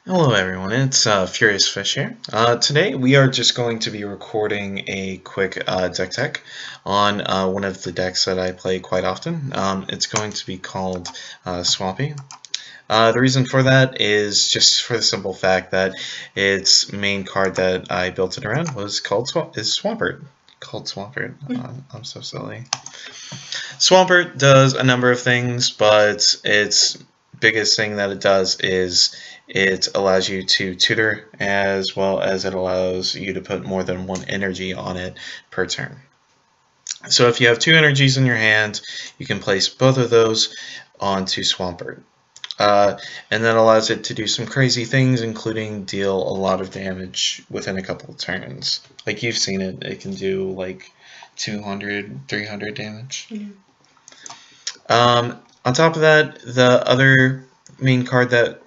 Hello everyone, it's Furious Fish here. Today we are just going to be recording a quick deck tech on one of the decks that I play quite often. It's going to be called Swampy. The reason for that is just for the simple fact that its main card that I built it around was called Swampert. Called Swampert. I'm so silly. Swampert does a number of things, but its biggest thing that it does is it allows you to tutor as well as it allows you to put more than one energy on it per turn. So if you have two energies in your hand, you can place both of those onto Swampert. And that allows it to do some crazy things, including deal a lot of damage within a couple of turns. Like you've seen it, it can do like 200, 300 damage. Yeah. On top of that, the other main card that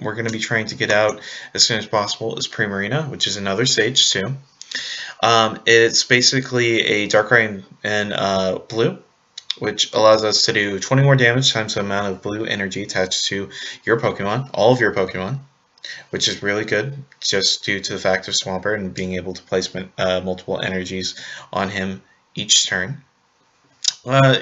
we're going to be trying to get out as soon as possible is Primarina, which is another Sage too. It's basically a Darkrai in blue, which allows us to do 20 more damage times the amount of blue energy attached to your Pokemon, all of your Pokemon, which is really good just due to the fact of Swampert and being able to place multiple energies on him each turn.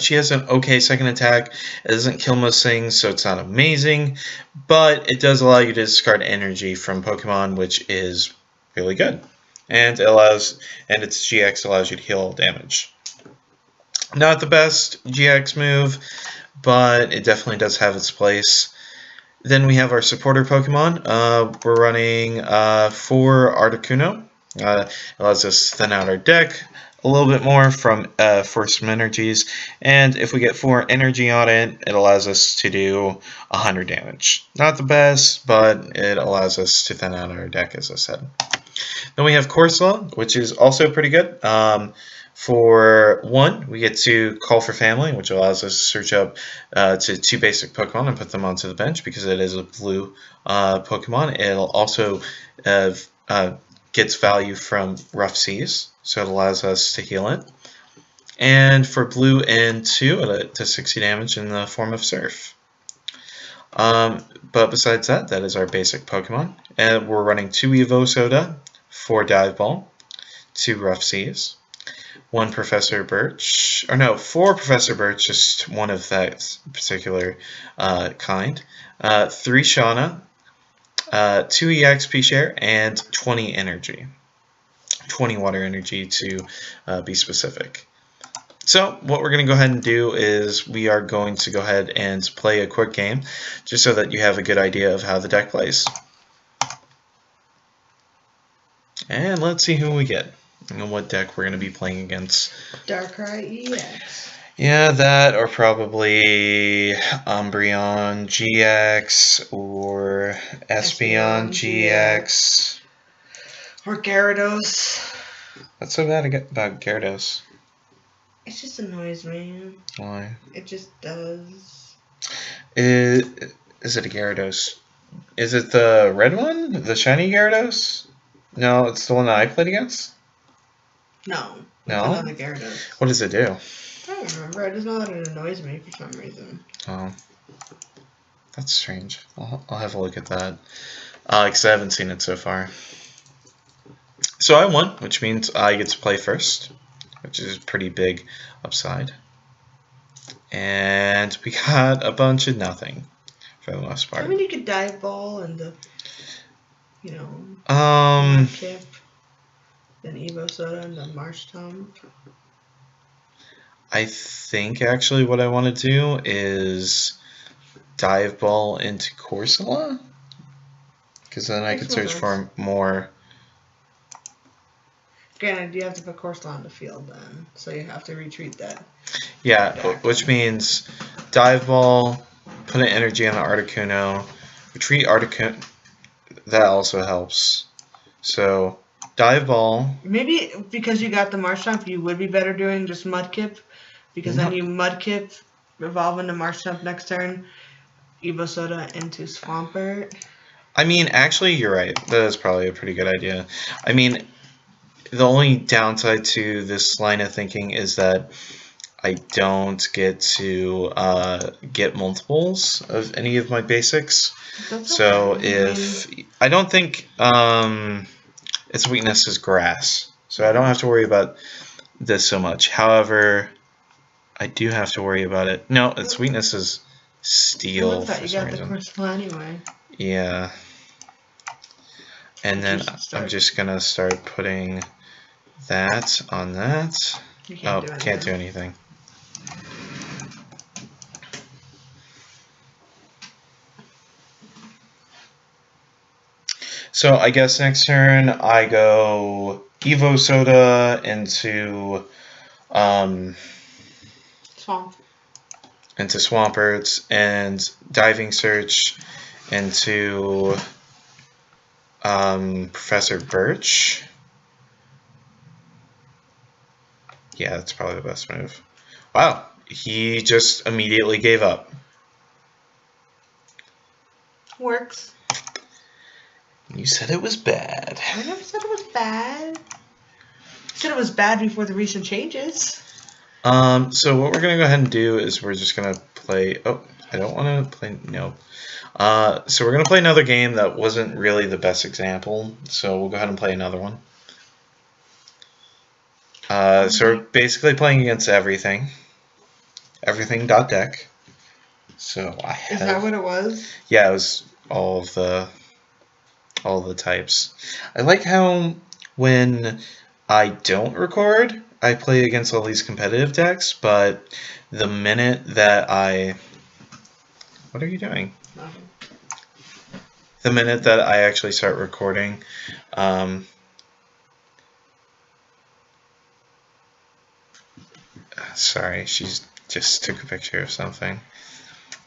She has an okay second attack. It doesn't kill most things, so it's not amazing, but it does allow you to discard energy from Pokemon, which is really good. And its GX allows you to heal all damage. Not the best GX move, but it definitely does have its place. Then we have our supporter Pokemon. We're running 4 Articuno. Allows us to thin out our deck a little bit more for some energies, and if we get 4 energy on it, it allows us to do 100 damage. Not the best, but it allows us to thin out our deck, as I said. Then we have Corsola, which is also pretty good. For 1, we get to Call for Family, which allows us to search up to 2 basic Pokemon and put them onto the bench because it is a blue Pokemon. It'll also gets value from Rough Seas, so it allows us to heal it. And for blue and 2, it does 60 damage in the form of Surf. But besides that, that is our basic Pokemon. And we're running 2 Evo Soda, 4 Dive Ball, 2 Rough Seas, 1 Professor Birch, or no, 4 Professor Birch, just one of that particular kind, 3 Shauna, 2 EXP share, and 20 energy. 20 water energy to be specific. So what we're going to go ahead and do is we are going to go ahead and play a quick game just so that you have a good idea of how the deck plays. And let's see who we get and what deck we're going to be playing against. Darkrai EX. Yeah, that or probably Umbreon-GX or Espeon-GX. Or Gyarados. What's so bad about Gyarados? It just annoys me. Why? It just does. Is it a Gyarados? Is it the red one? The shiny Gyarados? No, it's the one that I played against? No. No? It's another Gyarados. What does it do? I don't remember. I just know that it annoys me for some reason. Oh. That's strange. I'll have a look at that. Because I haven't seen it so far. So I won, which means I get to play first, which is a pretty big upside. And we got a bunch of nothing, for the most part. I mean, you could Dive Ball and the, Mudkip, then Evo Soda and the Marshtomp. I think actually what I want to do is Dive Ball into Corsola, because then I could search for more. Granted, you have to put Corsola on the field then, so you have to retreat that. Yeah, which means Dive Ball, put an energy on an Articuno, retreat Articuno. That also helps. So Dive Ball. Maybe because you got the Marshtomp, you would be better doing just Mudkip, because then you Mudkip, evolve into Marshtomp next turn, Evo Soda into Swampert. I mean, actually, you're right. That is probably a pretty good idea. I mean, the only downside to this line of thinking is that I don't get to get multiples of any of my basics. That's So okay. if I don't think its weakness is grass, so I don't have to worry about this so much. However, I do have to worry about it. No, its weakness is steel for some reason. You got the crystal anyway. Yeah. And then I'm just gonna start putting that on that. You can't do anything. Can't do anything. So I guess next turn I go Evo Soda into Swampert and Diving Search into Professor Birch. Yeah, that's probably the best move. Wow, he just immediately gave up. Works. You said it was bad. I never said it was bad. I said it was bad before the recent changes. So what we're gonna go ahead and do is we're just gonna play. Oh, I don't want to play. No. So we're gonna play another game that wasn't really the best example. So we'll go ahead and play another one. So we're basically playing against everything. Everything.deck. So I have. Is that what it was? Yeah, it was all the types. I like how when I don't record, I play against all these competitive decks, but the minute that I... What are you doing? Nothing. The minute that I actually start recording, sorry, she just took a picture of something.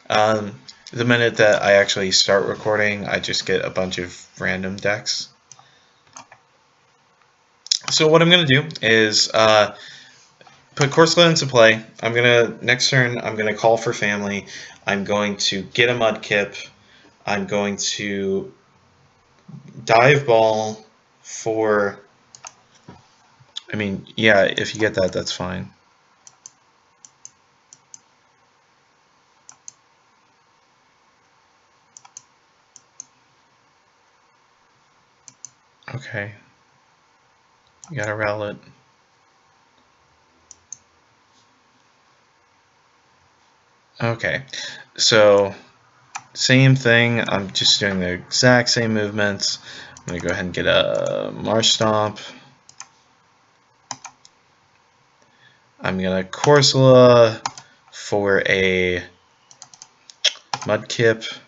The minute that I actually start recording, I just get a bunch of random decks. So what I'm going to do is put Corsola into play. Next turn, I'm going to call for family. I'm going to get a Mudkip. I'm going to dive ball for... I mean, yeah, if you get that, that's fine. Okay. You gotta roll it. Okay, so same thing. I'm just doing the exact same movements. I'm gonna go ahead and get a Marsh Stomp. I'm gonna Corsola for a Mudkip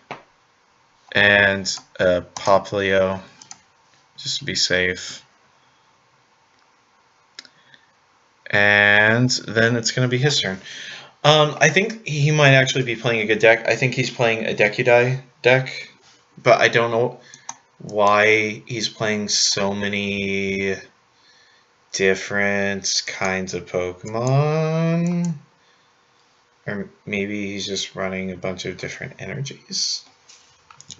and a Poplio, just to be safe. And then it's going to be his turn. I think he might actually be playing a good deck. I think he's playing a Decudai deck, but I don't know why he's playing so many different kinds of Pokemon. Or maybe he's just running a bunch of different energies.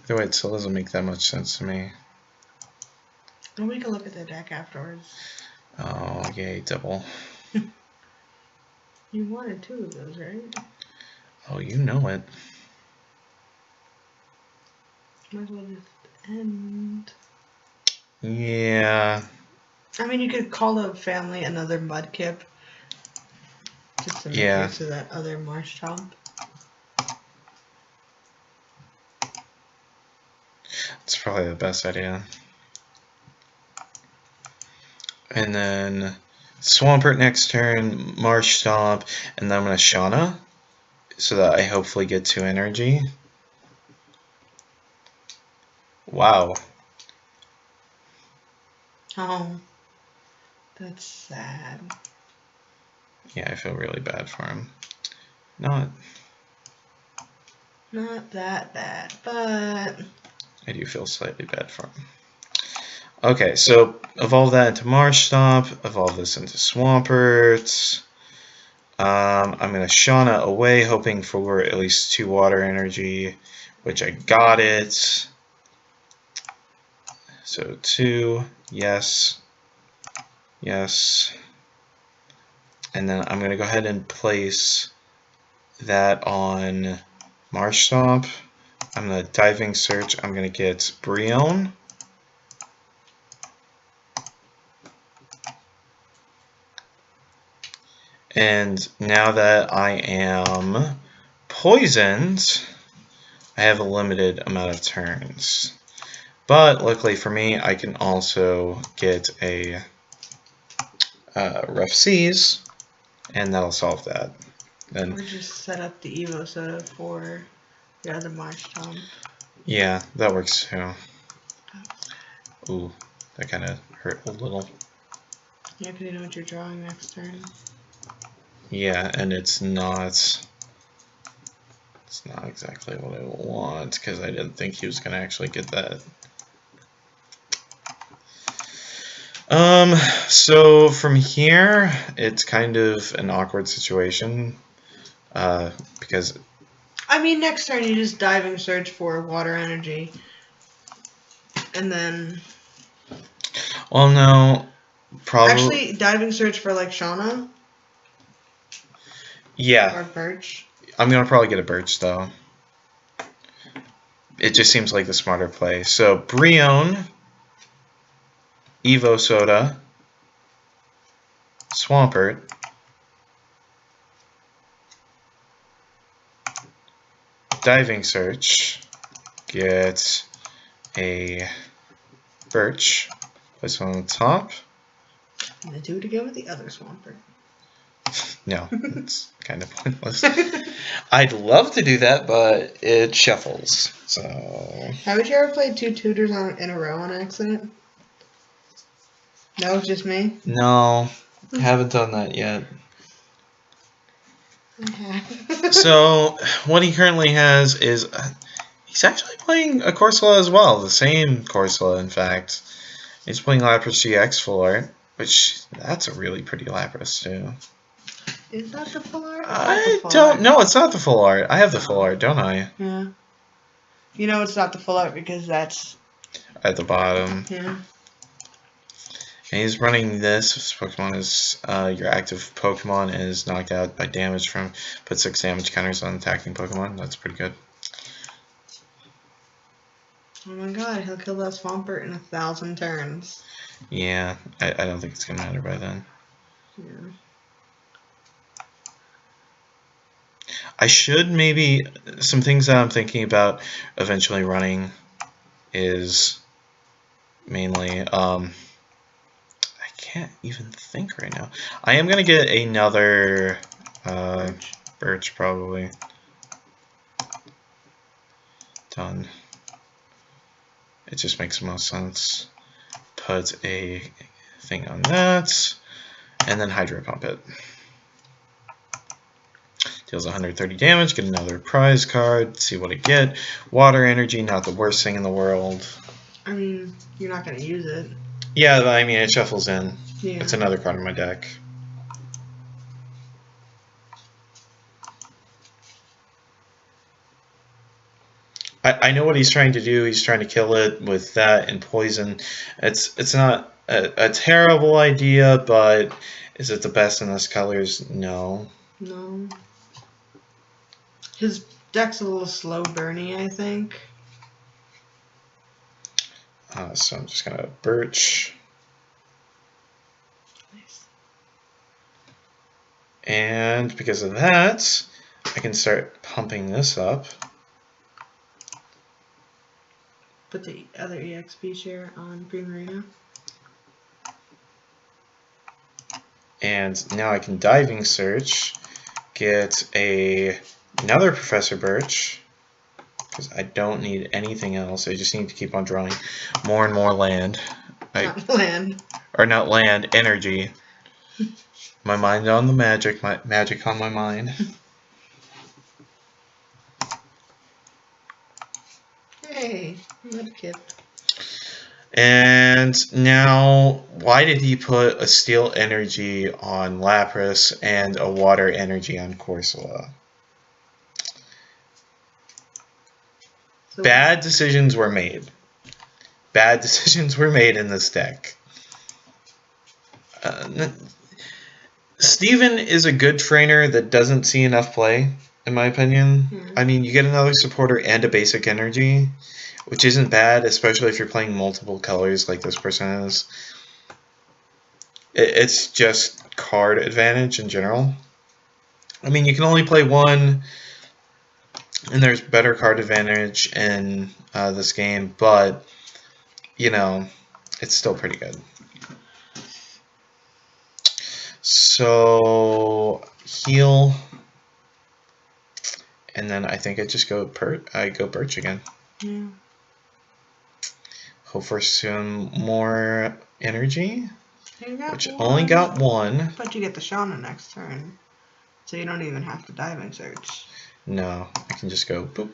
Either way, it still doesn't make that much sense to me. And we can look at the deck afterwards. Oh, yay, double. You wanted 2 of those, right? Oh, you know it. Might as well just end. Yeah. I mean, you could call the family another Mudkip. Just to make use of that other Marshtomp. That's probably the best idea. And then Swampert next turn, Marsh Stomp, and then I'm going to Shauna, so that I hopefully get 2 energy. Wow. Oh, that's sad. Yeah, I feel really bad for him. Not that bad, but... I do feel slightly bad for him. Okay, so evolve that into Marsh Stomp, evolve this into Swampert. I'm going to Shauna away, hoping for at least 2 water energy, which I got it. So 2, yes, yes. And then I'm going to go ahead and place that on Marshtomp. I'm going to diving search. I'm going to get Brion. And now that I am poisoned, I have a limited amount of turns. But luckily for me, I can also get a Rough Seas, and that'll solve that. Then, or just set up the Evo Soda for the other Marshtomp. Yeah, that works too. Ooh, that kind of hurt a little. Yeah, because you know what you're drawing next turn. Yeah, and it's not exactly what I want, because I didn't think he was going to actually get that. So from here, it's kind of an awkward situation, because... I mean, next turn you just diving search for water energy, and then... Well, no, probably... Actually, diving search for, like, Shauna? Yeah. Or Birch? I'm going to probably get a Birch, though. It just seems like the smarter play. So, Brion, Evo Soda, Swampert, diving search, get a Birch, place one on the top. And then do it again with the other Swampert. No, it's kind of pointless. I'd love to do that, but it shuffles. So. Haven't you ever played 2 tutors in a row on accident? No, just me? No, haven't done that yet. Okay. So, what he currently has is, he's actually playing a Corsola as well, the same Corsola, in fact. He's playing Lapras-GX full art, which, that's a really pretty Lapras, too. Is that the full art? I don't know, it's not the full art. I have the full art, don't I? Yeah. You know it's not the full art because that's... At the bottom. Yeah. And he's running this. This Pokemon is your active Pokemon is knocked out by damage from put 6 damage counters on attacking Pokemon. That's pretty good. Oh my god, he'll kill that Swampert in 1,000 turns. Yeah, I don't think it's gonna matter by then. Yeah. I should maybe, some things that I'm thinking about eventually running is mainly, I can't even think right now. I am going to get another Birch probably. Done. It just makes the most sense. Put a thing on that, and then Hydro Pump it. Deals 130 damage, get another prize card, see what I get. Water energy, not the worst thing in the world. I mean, you're not going to use it. Yeah, I mean, it shuffles in. Yeah. It's another card in my deck. I know what he's trying to do. He's trying to kill it with that and poison. It's not a terrible idea, but is it the best in this colors? No. No. His deck's a little slow burny, I think. So I'm just gonna Birch. Nice. And because of that, I can start pumping this up. Put the other EXP share on Primarina. And now I can diving search, get another Professor Birch, because I don't need anything else. I just need to keep on drawing more and more land. Not land. Or not land, energy. My mind on the magic, my magic on my mind. Hey, Mudkip. And now, why did he put a steel energy on Lapras and a water energy on Corsola? So Bad decisions were made. Bad decisions were made in this deck. Steven is a good trainer that doesn't see enough play, in my opinion. I mean, you get another supporter and a basic energy, which isn't bad, especially if you're playing multiple colors like this person is. It's just card advantage in general. I mean, you can only play one, and there's better card advantage in this game, but, you know, it's still pretty good. So, heal, and then I think I just go Birch again. Yeah. Hope for some more energy, which one. only got one. But you get the Shauna next turn, so you don't even have to diving search. No, I can just go boop.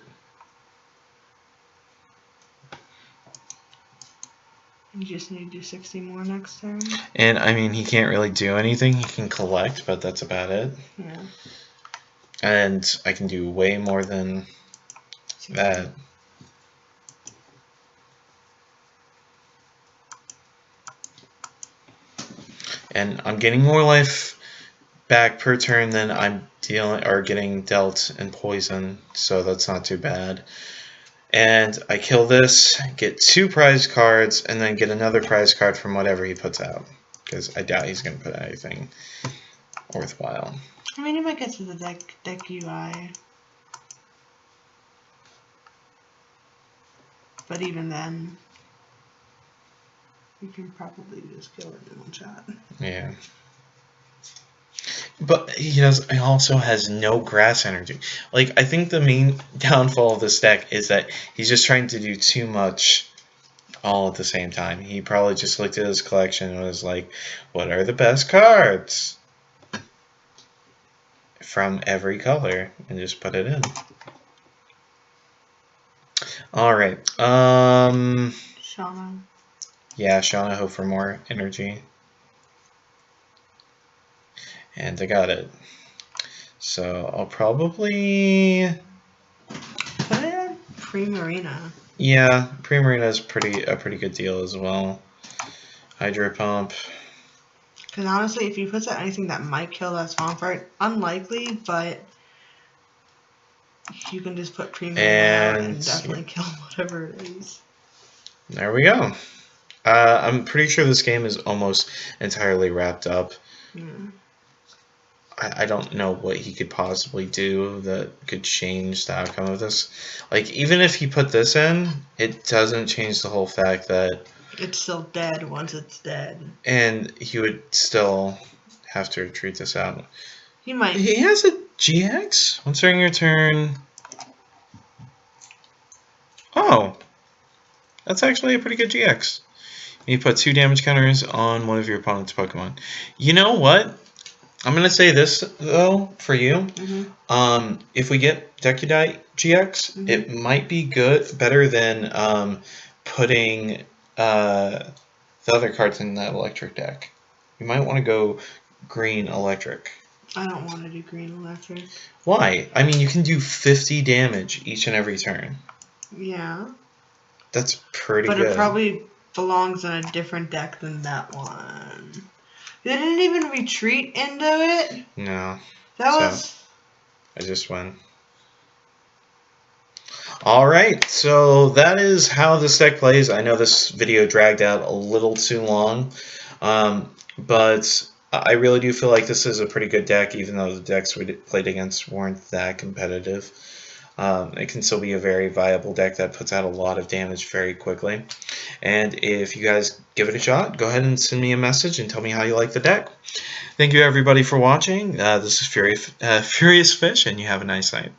You just need to do 60 more next turn. And I mean, he can't really do anything. He can collect, but that's about it. Yeah. And I can do way more than that. And I'm getting more life back per turn than I'm getting dealt in poison, so that's not too bad. And I kill this, get 2 prize cards, and then get another prize card from whatever he puts out, because I doubt he's going to put anything worthwhile. I mean, he might get to the deck UI. But even then, you can probably just kill it in one shot. Yeah. But he also has no grass energy. Like, I think the main downfall of this deck is that he's just trying to do too much all at the same time. He probably just looked at his collection and was like, what are the best cards from every color, and just put it in. Alright. Shauna. Yeah, Shauna, hope for more energy. And I got it. So I'll probably put it in Primarina. Yeah, Primarina is a pretty good deal as well. Hydro Pump. Because honestly, if you put out anything that might kill that Swampert, unlikely, but you can just put Primarina out and definitely kill whatever it is. There we go. I'm pretty sure this game is almost entirely wrapped up. Yeah. I don't know what he could possibly do that could change the outcome of this. Like, even if he put this in, it doesn't change the whole fact that it's still dead once it's dead. And he would still have to retreat this out. He might. He has a GX? Once during your turn. Oh. That's actually a pretty good GX. You put 2 damage counters on one of your opponent's Pokemon. You know what? I'm going to say this, though, for you. Mm-hmm. If we get Decudite GX, it might be better than putting the other cards in that electric deck. You might want to go green electric. I don't want to do green electric. Why? I mean, you can do 50 damage each and every turn. Yeah. That's pretty good. But it probably belongs in a different deck than that one. They didn't even retreat into it? No. I just went. Alright, so that is how this deck plays. I know this video dragged out a little too long, but I really do feel like this is a pretty good deck, even though the decks we played against weren't that competitive. It can still be a very viable deck that puts out a lot of damage very quickly. And if you guys give it a shot, go ahead and send me a message and tell me how you like the deck. Thank you everybody for watching. This is Furious Fish, and you have a nice night.